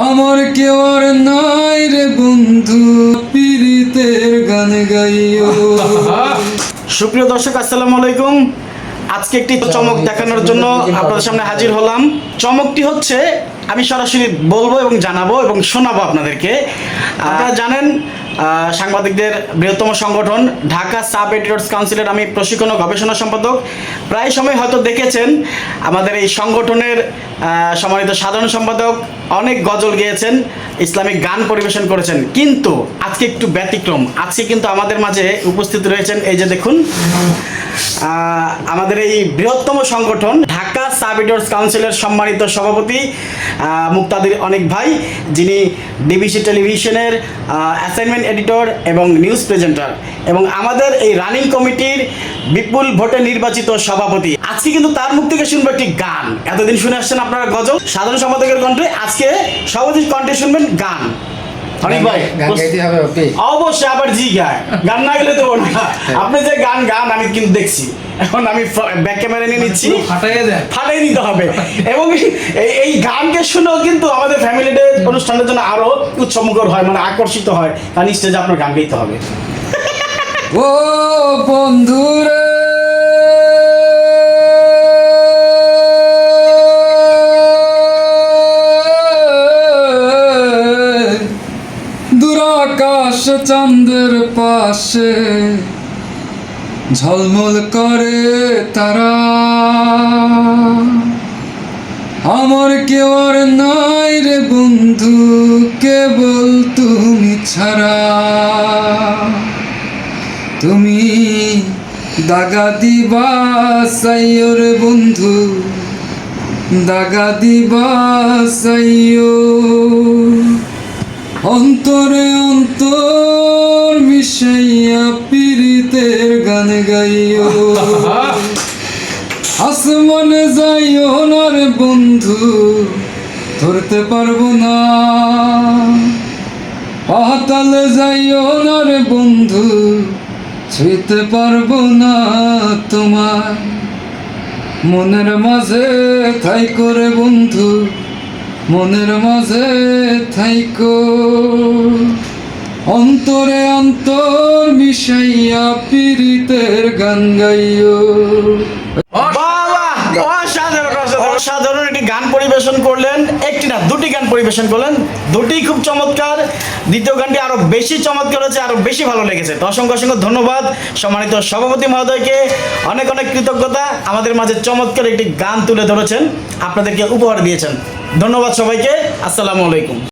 আমার কেউ আর নাই রে বন্ধু, পীড়িতের গান গাইও। সুপ্রিয় দর্শক, আসসালামু আলাইকুম। আজকে একটি চমক দেখানোর জন্য আপনাদের সামনে হাজির হলাম। চমকটি হচ্ছে আমি সরাসরি বলবো এবং জানাবো এবং শোনাবো আপনাদেরকে। আপনারা জানেন সাংবাদিকদের বৃহত্তম সংগঠন ঢাকা সাব এডিটর্স কাউন্সিলের আমি প্রশিক্ষণ ও গবেষণা সম্পাদক। প্রায় সময় হয়তো দেখেছেন আমাদের এই সংগঠনের সম্মানিত সাধারণ সম্পাদক অনেক গজল গেয়েছেন, ইসলামিক গান পরিবেশন করেছেন, কিন্তু আজকে একটু ব্যতিক্রম। আজকে কিন্তু আমাদের মাঝে উপস্থিত রয়েছেন, এই যে দেখুন, আমাদের এই বৃহত্তম সংগঠন ঢাকা সাব এডিটর্স কাউন্সিলের সম্মানিত সভাপতি মুক্তাদির অনেক ভাই, যিনি ডিবিসি টেলিভিশনের অ্যাসাইনমেন্ট এডিটর এবং নিউজ প্রেজেন্টার এবং আমাদের এই রানিং কমিটির বিপুল ভোটে নির্বাচিত সভাপতি। আজকে কিন্তু তার মুখ থেকে শুনবো একটি গান। এতদিন শুনে আসছেন আপনারা গজল, সাধারণ সম্পাদকের কণ্ঠে, আজকে সভাপতির কণ্ঠে শুনবেন গান। অনেক ভাই অবশ্যই আবার জি গায়, গান না গেলে তো না। আপনি যে গান গান আমি কিন্তু দেখছি, এখন আমি ব্যাক ক্যামেরা নিয়ে নিচ্ছি, ফাটাই নিতে হবে। এবং এই গানকে শুনেও কিন্তু আমাদের ফ্যামিলি ডে অনুষ্ঠানের জন্য আরো উৎসমুখর হয়, মানে আকর্ষিত হয়, কারণ স্টেজে আপনার গান গাইতে হবে। ও বন্ধুরে দুরাকাশ চাঁদের পাশে ঝলমল করে তারা, আমার কেউ আর নাই রে বন্ধু, কেবল তুমি ছাড়া। তুমি দাগা দিবা সাইও রে বন্ধু, দাগা দিবা সাইও। অন্তরে অন্তর মিশাইয়া পীড়িতের গান গাইও। আসমানে যাইও না রে বন্ধু, ধরতে পারবো না। পাতালে যাইও না রে বন্ধু, ছুঁইতে পারবো না তোমার। মনের মাঝে থাইকো রে বন্ধু, মনের মাঝে থাইকো। অন্তরে অন্তর মিশাইয়া পীড়িতের গান গাইও। অসাধারণ একটি গান পরিবেশন করলেন, একটি না দুটি গান পরিবেশন করলেন, দুটি খুব চমৎকার। দ্বিতীয় গানটি আরো বেশি চমৎকার হয়েছে, আরো বেশি ভালো লেগেছে। তো অসংখ্য অসংখ্য ধন্যবাদ সম্মানিত সভাপতি মহোদয়কে, অনেক অনেক কৃতজ্ঞতা। আমাদের মাঝে চমৎকার একটি গান তুলে ধরেছেন, আপনাদেরকে উপহার দিয়েছেন। ধন্যবাদ সবাইকে, আসসালামু আলাইকুম।